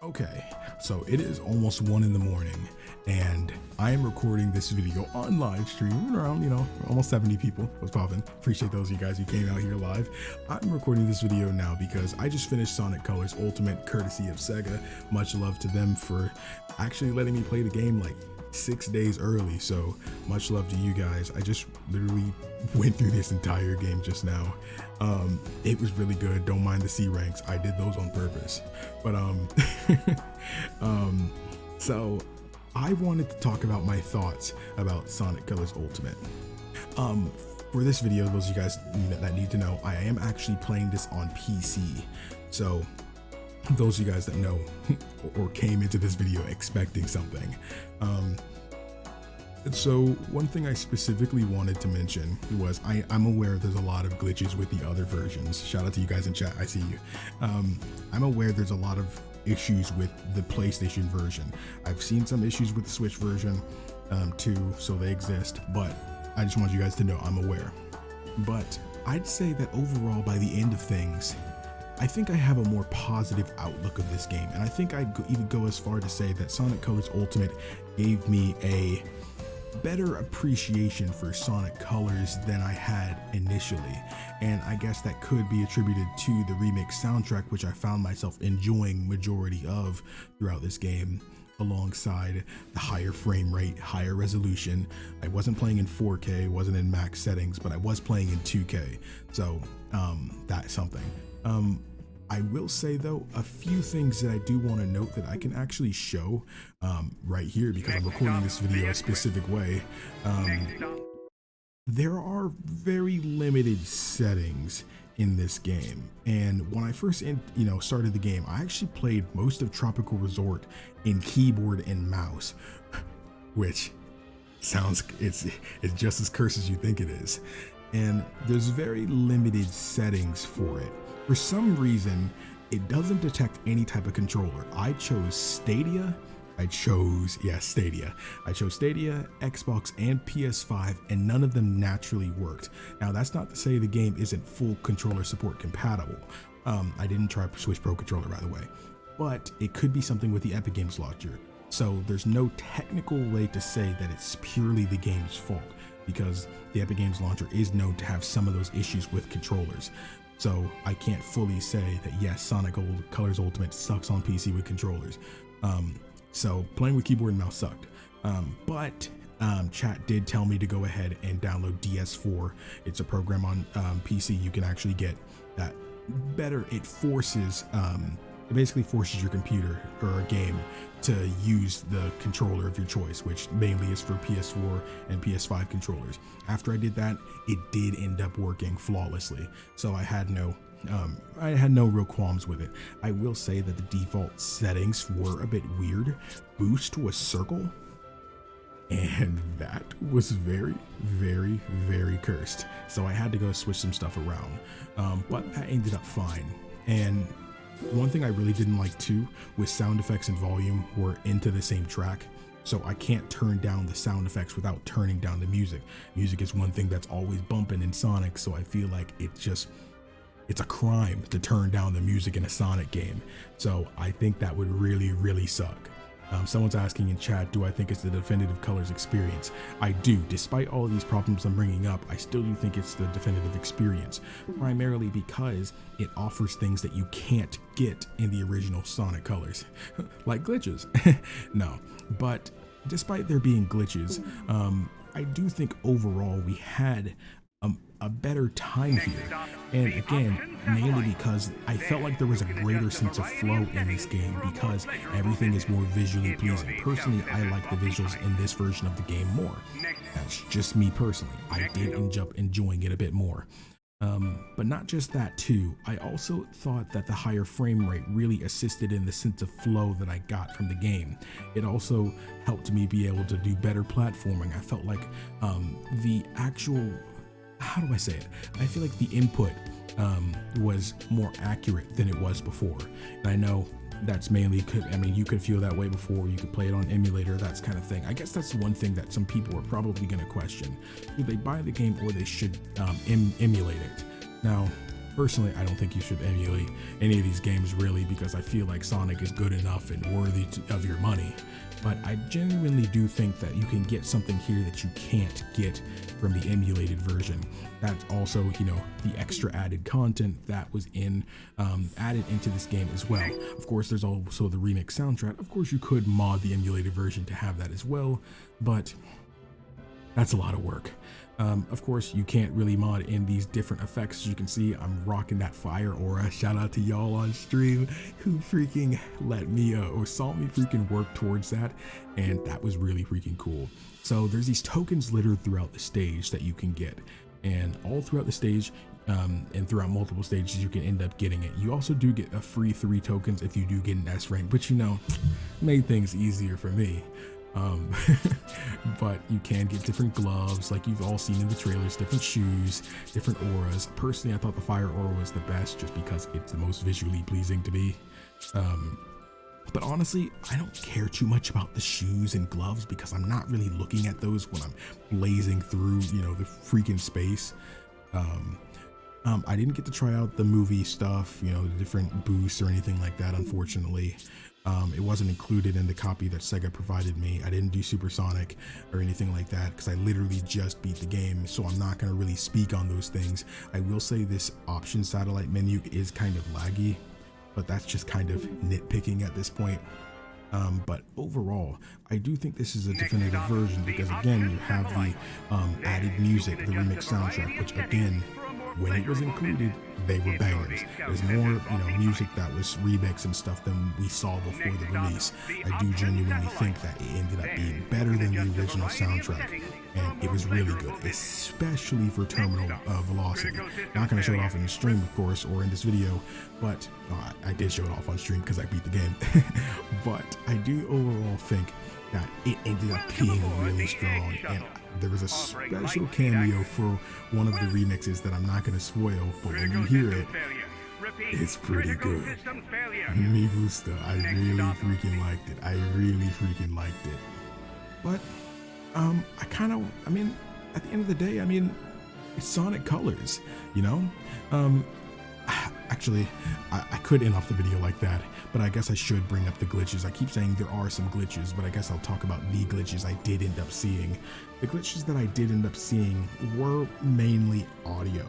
Okay, so it is almost 1 in the morning and I am recording this video on live stream around, almost 70 people. What's poppin'? Appreciate those of you guys who came out here live. I'm recording this video now because I just finished Sonic Colors Ultimate courtesy of SEGA. Much love to them for actually letting me play the game like 6 days early, so much love to you guys. I just literally went through this entire game just now. It was really good. Don't mind the C ranks, I did those on purpose. But so I wanted to talk about my thoughts about Sonic Colors Ultimate. For this video, those of you guys that need to know, I am actually playing this on PC. So those of you guys that know or came into this video expecting something. So one thing I specifically wanted to mention was I'm aware there's a lot of glitches with the other versions. Shout out to you guys in chat, I see you. I'm aware there's a lot of issues with the PlayStation version. I've seen some issues with the Switch version too, so they exist, but I just want you guys to know I'm aware. But I'd say that overall, by the end of things, I think I have a more positive outlook of this game, and I think I'd even go as far to say that Sonic Colors Ultimate gave me a better appreciation for Sonic Colors than I had initially, and I guess that could be attributed to the remix soundtrack, which I found myself enjoying majority of throughout this game, alongside the higher frame rate, higher resolution. I wasn't playing in 4K, wasn't in max settings, but I was playing in 2K, so that's something. I will say though, a few things that I do want to note that I can actually show right here, because I'm recording this video a specific way. There are very limited settings in this game, and when I first started the game, I actually played most of Tropical Resort in keyboard and mouse, which sounds it's just as cursed as you think it is. And there's very limited settings for it. For some reason, it doesn't detect any type of controller. I chose Stadia. I chose Stadia, Xbox, and PS5, and none of them naturally worked. Now, that's not to say the game isn't full controller support compatible. I didn't try Switch Pro controller, by the way, but it could be something with the Epic Games launcher. So there's no technical way to say that it's purely the game's fault, because the Epic Games launcher is known to have some of those issues with controllers. So I can't fully say that yes, Sonic Colors Ultimate sucks on PC with controllers. So playing with keyboard and mouse sucked. But chat did tell me to go ahead and download DS4. It's a program on PC. You can actually get that better. It forces, it basically forces your computer or a game to use the controller of your choice, which mainly is for PS4 and PS5 controllers. After I did that, it did end up working flawlessly. So I had no real qualms with it. I will say that the default settings were a bit weird. Boost was circle, and that was very, very, very cursed. So I had to go switch some stuff around, but that ended up fine. And one thing I really didn't like too was sound effects and volume were into the same track. So I can't turn down the sound effects without turning down the music. Music is one thing that's always bumping in Sonic, so I feel like it's a crime to turn down the music in a Sonic game. So I think that would really, really suck. Someone's asking in chat, do I think it's the definitive Colors experience? I do. Despite all of these problems I'm bringing up, I still do think it's the definitive experience, primarily because it offers things that you can't get in the original Sonic Colors, like glitches. No, but despite there being glitches, I do think overall we had a better time here, and again, mainly because I felt like there was a greater sense of flow in this game because everything is more visually pleasing. Personally, I like the visuals in this version of the game more. That's just me personally. I did end up enjoying it a bit more. But not just that too, I also thought that the higher frame rate really assisted in the sense of flow that I got from the game. It also helped me be able to do better platforming. I felt like the actual, how do I say it? I feel like the input was more accurate than it was before. And I know that's mainly, you could feel that way before, you could play it on emulator, that's kind of thing. I guess that's one thing that some people are probably going to question. Do they buy the game or they should emulate it? Now, Personally, I don't think you should emulate any of these games really, because I feel like Sonic is good enough and worthy of your money. But I genuinely do think that you can get something here that you can't get from the emulated version. That's also, you know, the extra added content that was added into this game as well. Of course, there's also the remix soundtrack. Of course, you could mod the emulated version to have that as well, but that's a lot of work. Of course, you can't really mod in these different effects. As you can see, I'm rocking that fire aura. Shout out to y'all on stream who freaking let me or saw me freaking work towards that, and that was really freaking cool. So there's these tokens littered throughout the stage that you can get, and all throughout the stage and throughout multiple stages you can end up getting it. You also do get a free 3 tokens if you do get an S rank, but you know, made things easier for me. But you can get different gloves, like you've all seen in the trailers, different shoes, different auras. Personally, I thought the fire aura was the best just because it's the most visually pleasing to me. But honestly, I don't care too much about the shoes and gloves because I'm not really looking at those when I'm blazing through, you know, the freaking space. I didn't get to try out the movie stuff, you know, the different boosts or anything like that, unfortunately. It wasn't included in the copy that SEGA provided me. I didn't do Supersonic or anything like that because I literally just beat the game, so I'm not going to really speak on those things. I will say this option satellite menu is kind of laggy, but that's just kind of nitpicking at this point. But overall, I do think this is a definitive version because again, you have the added music, the remix soundtrack, which again, when it was included, they were bangers. There's more, you know, music that was remix and stuff than we saw before the release. I do genuinely think that it ended up being better than the original soundtrack, and it was really good, especially for Terminal Velocity. Not going to show it off in the stream, of course, or in this video, but I did show it off on stream because I beat the game. But I do overall think that it ended up being really strong, and there was a special cameo for one of the remixes that I'm not going to spoil, but when you hear it, it's pretty good. Me gusta. I really freaking liked it. I really freaking liked it. But I mean, at the end of the day, I mean, it's Sonic Colors, you know? Actually, I could end off the video like that, but I guess I should bring up the glitches. I keep saying there are some glitches, but I guess I'll talk about the glitches I did end up seeing. The glitches that I did end up seeing were mainly audio,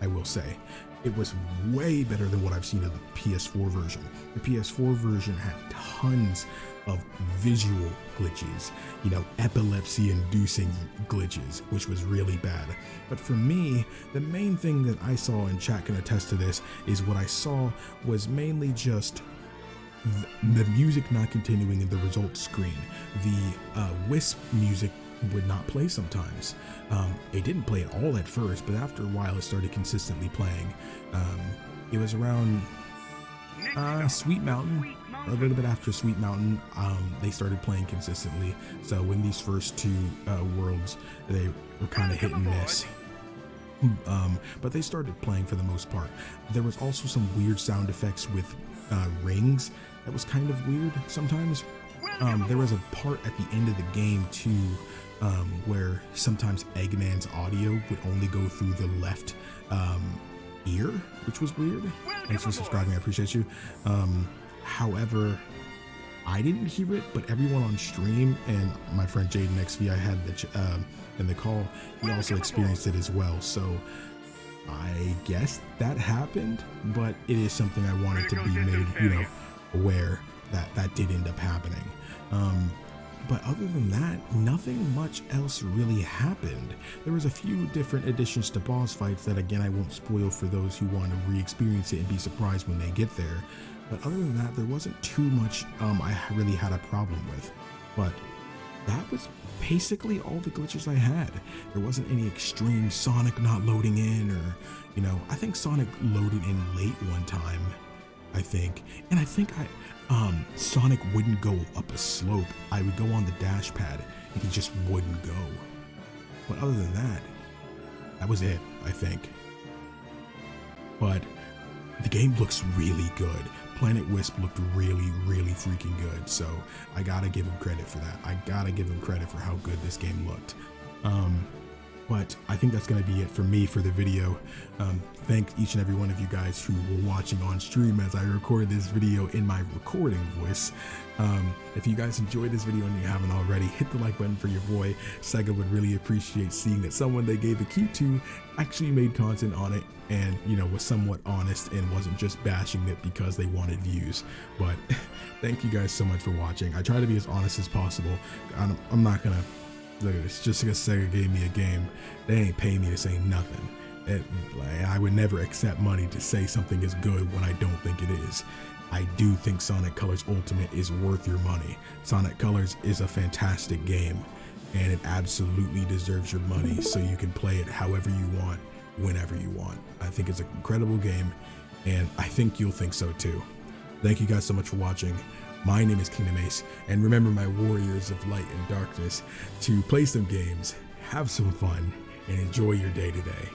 I will say. It was way better than what I've seen of the PS4 version. The PS4 version had tons of visual glitches, you know, epilepsy-inducing glitches, which was really bad. But for me, the main thing that I saw, and chat can attest to this, is what I saw was mainly just the music not continuing in the results screen. The Wisp music would not play sometimes. It didn't play at all at first, but after a while it started consistently playing. It was around Sweet Mountain, a little bit after Sweet Mountain, they started playing consistently. So in these first 2 worlds, they were kind of hit and miss. But they started playing for the most part. There was also some weird sound effects with rings that was kind of weird sometimes. There was a part at the end of the game too, where sometimes Eggman's audio would only go through the left ear, which was weird. Thanks for subscribing, I appreciate you. However, I didn't hear it, but everyone on stream and my friend Jaden XV I had in the call, he also experienced it as well. So I guess that happened, but it is something I wanted to be made, you know, aware that did end up happening. But other than that, nothing much else really happened. There was a few different additions to boss fights that again I won't spoil for those who want to re-experience it and be surprised when they get there. But other than that, there wasn't too much I really had a problem with. But that was basically all the glitches I had. There wasn't any extreme Sonic not loading in, or, you know, I think Sonic loaded in late one time, I think. And I think Sonic wouldn't go up a slope. I would go on the dash pad and he just wouldn't go. But other than that, that was it, I think. But the game looks really good. Planet Wisp looked really, really freaking good. So I gotta give him credit for that. I gotta give him credit for how good this game looked. But I think that's going to be it for me for the video. Thank each and every one of you guys who were watching on stream as I record this video in my recording voice. If you guys enjoyed this video and you haven't already, hit the like button for your boy. SEGA would really appreciate seeing that someone they gave a key to actually made content on it and, you know, was somewhat honest and wasn't just bashing it because they wanted views. But thank you guys so much for watching. I try to be as honest as possible. I'm not gonna, look at this, just because SEGA gave me a game, they ain't paying me to say nothing. I would never accept money to say something is good when I don't think it is. I do think Sonic Colors Ultimate is worth your money. Sonic Colors is a fantastic game, and it absolutely deserves your money, so you can play it however you want, whenever you want. I think it's an incredible game, and I think you'll think so too. Thank you guys so much for watching. My name is KingdomAce, and remember, my warriors of light and darkness, to play some games, have some fun, and enjoy your day today.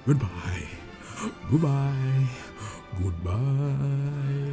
Goodbye. Goodbye. Goodbye.